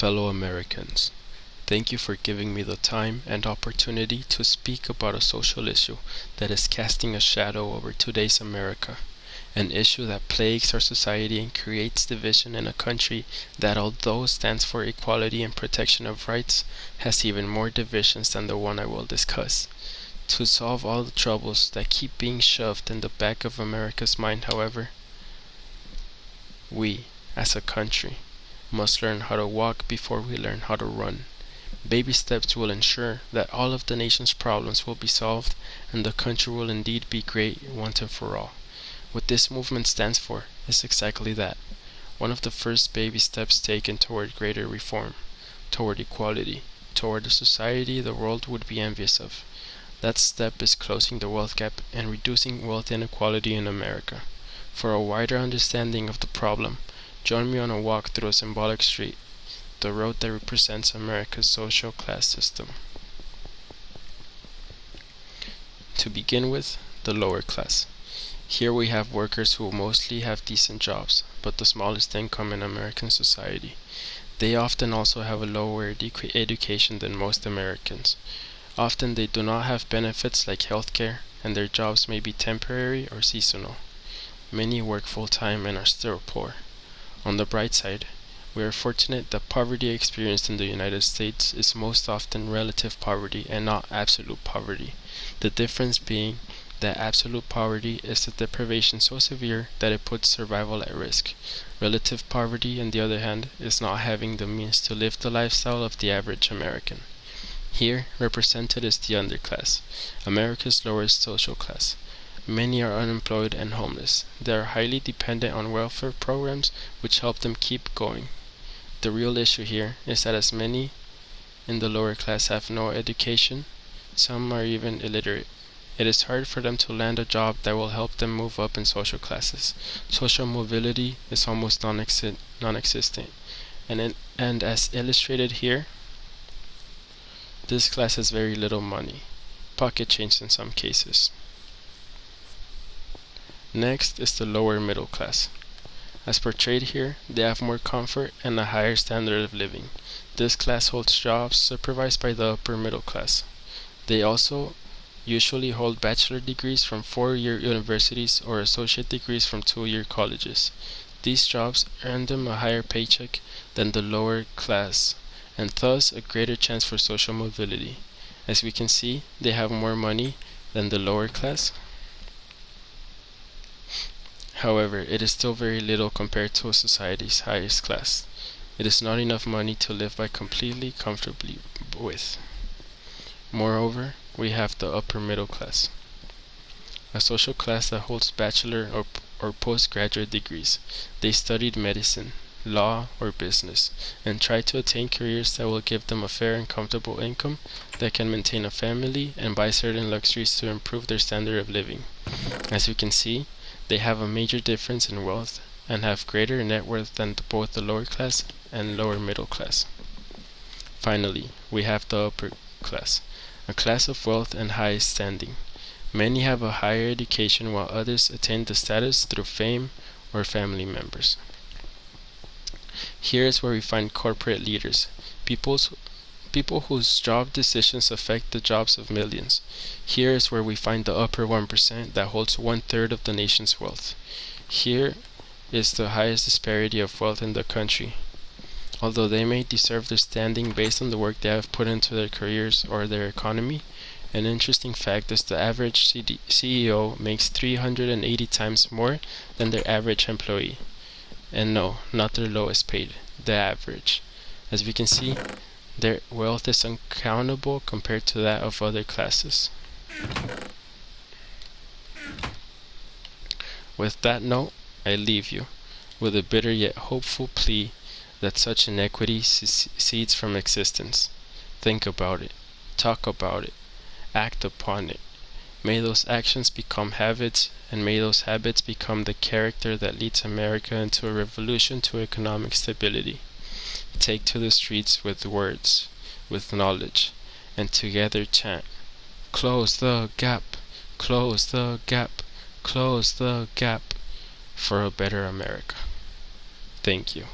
Fellow Americans, thank you for giving me the time and opportunity to speak about a social issue that is casting a shadow over today's America, an issue that plagues our society and creates division in a country that, although stands for equality and protection of rights, has even more divisions than the one I will discuss. To solve all the troubles that keep being shoved in the back of America's mind, however, we, as a country, must learn how to walk before we learn how to run. Baby steps will ensure that all of the nation's problems will be solved and the country will indeed be great once and for all. What this movement stands for is exactly that. One of the first baby steps taken toward greater reform, toward equality, toward a society the world would be envious of. That step is closing the wealth gap and reducing wealth inequality in America. For a wider understanding of the problem, join me on a walk through a symbolic street, the road that represents America's social class system. To begin with, the lower class. Here we have workers who mostly have decent jobs, but the smallest income in American society. They often also have a lower education than most Americans. Often they do not have benefits like healthcare, and their jobs may be temporary or seasonal. Many work full-time and are still poor. On the bright side, we are fortunate that poverty experienced in the United States is most often relative poverty and not absolute poverty. The difference being that absolute poverty is the deprivation so severe that it puts survival at risk. Relative poverty, on the other hand, is not having the means to live the lifestyle of the average American. Here, represented is the underclass, America's lowest social class. Many are unemployed and homeless. They are highly dependent on welfare programs which help them keep going. The real issue here is that as many in the lower class have no education, some are even illiterate. It is hard for them to land a job that will help them move up in social classes. Social mobility is almost non-existent. And as illustrated here, this class has very little money, pocket change in some cases. Next is the lower middle class. As portrayed here, they have more comfort and a higher standard of living. This class holds jobs supervised by the upper middle class. They also usually hold bachelor degrees from 4-year universities or associate degrees from 2-year colleges. These jobs earn them a higher paycheck than the lower class, and thus a greater chance for social mobility. As we can see, they have more money than the lower class. However, it is still very little compared to society's highest class. It is not enough money to live by completely comfortably with. Moreover, we have the upper middle class, a social class that holds bachelor or postgraduate degrees. They studied medicine, law, or business, and try to attain careers that will give them a fair and comfortable income that can maintain a family and buy certain luxuries to improve their standard of living. As you can see, they have a major difference in wealth and have greater net worth than both the lower class and lower middle class. Finally, we have the upper class, a class of wealth and high standing. Many have a higher education while others attain the status through fame or family members. Here is where we find corporate leaders, people whose job decisions affect the jobs of millions. Here is where we find the upper 1% that holds 1/3 of the nation's wealth. Here is the highest disparity of wealth in the country. Although they may deserve their standing based on the work they have put into their careers or their economy, an interesting fact is the average CEO makes 380 times more than their average employee. And no, not their lowest paid, the average. As we can see, their wealth is uncountable compared to that of other classes. With that note, I leave you with a bitter yet hopeful plea that such inequity cedes from existence. Think about it, talk about it, act upon it. May those actions become habits, and may those habits become the character that leads America into a revolution to economic stability. Take to the streets with words, with knowledge, and together chant, "Close the gap, close the gap, close the gap," for a better America. Thank you.